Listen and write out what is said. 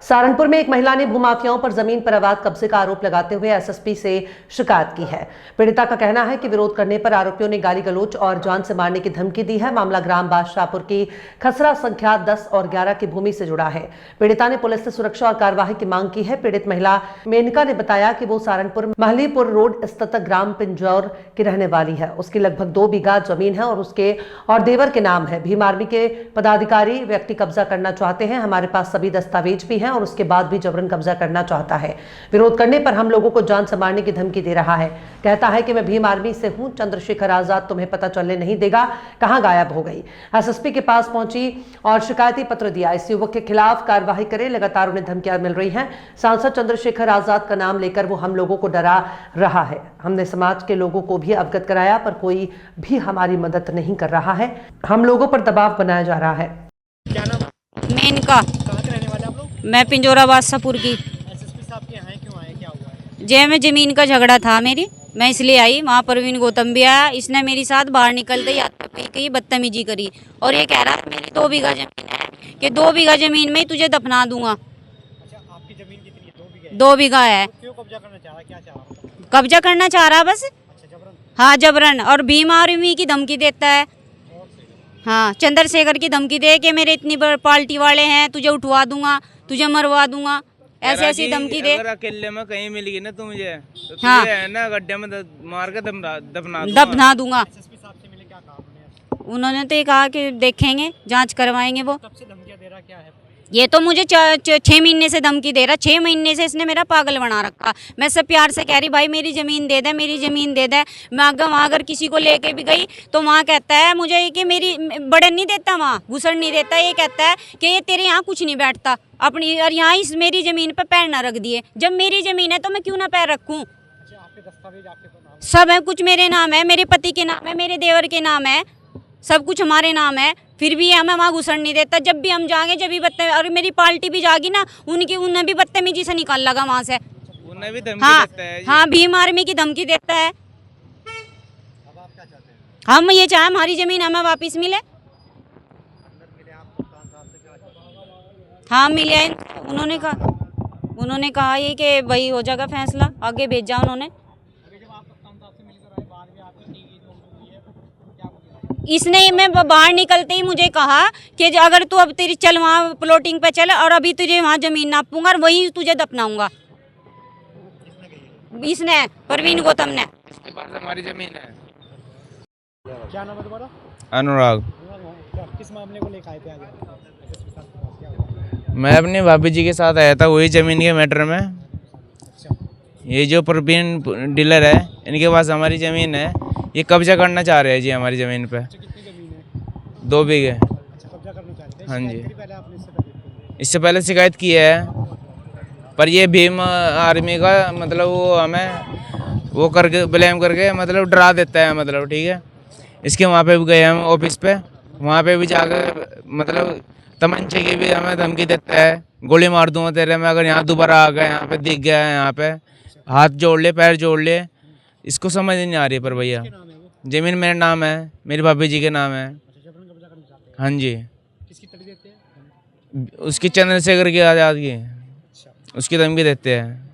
सहारनपुर में एक महिला ने भूमाफियाओं पर जमीन पर अवैध कब्जे का आरोप लगाते हुए एसएसपी से शिकायत की है। पीड़िता का कहना है कि विरोध करने पर आरोपियों ने गाली गलौज और जान से मारने की धमकी दी है। मामला ग्राम बादशाहपुर की खसरा संख्या 10 और 11 की भूमि से जुड़ा है। पीड़िता ने पुलिस से सुरक्षा और कार्यवाही की मांग की है। पीड़ित महिला मेनका ने बताया कि वो सहारनपुर महलीपुर रोड स्थित ग्राम पिंजौर की रहने वाली है। उसकी लगभग 2 बीघा जमीन है और उसके और देवर के नाम है। भीम आर्मी के पदाधिकारी व्यक्ति कब्जा करना चाहते हैं। हमारे पास सभी दस्तावेज भी हैं और उसके बाद भी जबरन कब्जा करना चाहता है। विरोध करने पर हम लोगों को जान से मारने की धमकी दे रहा है। कहता है कि मैं भीम आर्मी से हूं, चंद्रशेखर आजाद तुम्हें पता चलने नहीं देगा, कहां गायब हो गई। एसएसपी के पास पहुंची और शिकायती पत्र दिया। इस युवक के खिलाफ कार्रवाई करें। लगातार उन्हें धमकियां मिल रही हैं। सांसद चंद्रशेखर आजाद का नाम लेकर वो हम लोगों को डरा रहा है। हमने समाज के लोगों को भी अवगत कराया पर कोई भी हमारी मदद नहीं कर रहा है। हम लोगों पर दबाव बनाया जा रहा है। क्या नाम? मेनका। कहाँ के रहने वाले आप लोग? मैं पिंजौरा बादशाहपुर की। एसएसपी साहब के यहाँ क्यों आए, क्या हुआ है? जय में ज़मीन का झगड़ा था मेरी, मैं इसलिए आई। वहाँ प्रवीण गौतम भी आया, इसने मेरी साथ बाहर निकलते ही बदतमीजी करी और ये कह रहा है मेरी 2 बीघा जमीन है कि 2 बीघा जमीन में ही तुझे दफना दूंगा। अच्छा, आपकी जमीन कितनी है? 2 बीघा है। 2 बीघा है। तो क्यों कब्जा करना चाह रहा है, क्या चाह रहा है? कब्जा करना चाह रहा बस। अच्छा, जबरन? हाँ जबरन, और भीम आर्मी की धमकी देता है। हाँ, चंद्रशेखर की धमकी दे के मेरे इतनी पार्टी वाले हैं, तुझे उठवा दूंगा, तुझे मरवा दूंगा, ऐसे ऐसी धमकी दे। अगर अकेले में कहीं मिल गई ना तो मुझे तो हाँ, है ना गड्ढे में मार के दफना दूंगा। एसएसपी साहब से मिले, क्या कहा उन्होंने? उन्होंने तो ये कहा कि देखेंगे, जांच करवाएंगे। वो कब से धमकियां दे रहा, क्या है? ये तो मुझे 6 महीने से धमकी दे रहा। 6 महीने से इसने मेरा पागल बना रखा। मैं सब प्यार से कह रही भाई मेरी ज़मीन दे दे, मेरी ज़मीन दे दे। मैं अगर किसी को लेके भी गई तो वहाँ कहता है मुझे कि मेरी बढ़न नहीं देता, वहाँ घुसड़ नहीं देता। ये कहता है कि ये तेरे यहाँ कुछ नहीं बैठता अपनी, और यहाँ इस मेरी ज़मीन पर पैर ना रख दिए। जब मेरी ज़मीन है तो मैं क्यों ना पैर रखूँ। अच्छा, आपके दस्तावेज आपके तो नाम सब है, कुछ मेरे नाम है, मेरे पति के नाम है, मेरे देवर के नाम है, सब कुछ हमारे नाम है। फिर भी हमें वहाँ घुसड़ नहीं देता। जब भी हम जाएंगे, जब भी और मेरी पार्टी भी जाएगी ना, उन्हें भी बदतमीजी से निकाल लगा वहाँ से। उन्हें भी धमकी हाँ देता है। हाँ, भीम आर्मी की धमकी देता है। अब आप क्या चाहते हैं? हम ये चाहे हमारी ज़मीन हमें वापस मिले। अंदर मिले आप कप्तान साहब से, क्या चाहते हैं? हाँ मिले। उन्होंने कहा ये कि भाई हो जाएगा फैसला, आगे भेजा उन्होंने। अभी जब आप कप्तान साहब से मिलकर आए, बाद में आपकी टीवी जो हुई है, क्या बोली? इसने मैं बाहर निकलते ही मुझे कहा कि अगर तू अब तेरी चल वहाँ प्लॉटिंग पे चल और अभी तुझे वहाँ ज़मीन नापूंगा और वहीं तुझे दफनाऊंगा। इसने प्रवीण गौतम ने। इसके पास हमारी जमीन है। क्या नाम है तुम्हारा? अनुराग। क्या किस मामले को लेकर आए थे आज एसएसपी साहब के पास, क्या हुआ? मैं अपनी भाभी जी के साथ आया था वही जमीन के मैटर में। अच्छा, ये जो प्रवीण डीलर है इनके पास हमारी ज़मीन है, ये कब्जा करना चाह रहे हैं जी हमारी ज़मीन पे। अच्छा, कितनी जमीन है? 2 बीघे। अच्छा, कब्जा करना चाहते हैं। हाँ जी। शिकायत करी पहले आपने इससे पहले? इससे पहले शिकायत की है पर ये भीम आर्मी का मतलब वो हमें वो करके ब्लेम करके मतलब डरा देता है, मतलब ठीक है। इसके वहाँ पे भी गए हम ऑफिस पे, वहाँ पे भी जाकर मतलब तमंचे की भी हमें धमकी देता है, गोली मार दूंगा तेरे में अगर यहाँ दोबारा आ गया, यहाँ पे दिख गया है, यहाँ पे हाथ जोड़ ले, पैर जोड़ ले। इसको समझ नहीं आ रही। पर भैया क्या नाम है वो? जमीन मेरा नाम है, मेरी भाभी जी के नाम है। अच्छा, जबरन कब्जा करना चाहते हैं। हाँ जी, किसकी तड़ी देते हैं? उसकी चंद्रशेखर की आज़ाद की अच्छा, उसकी धमकी देते हैं।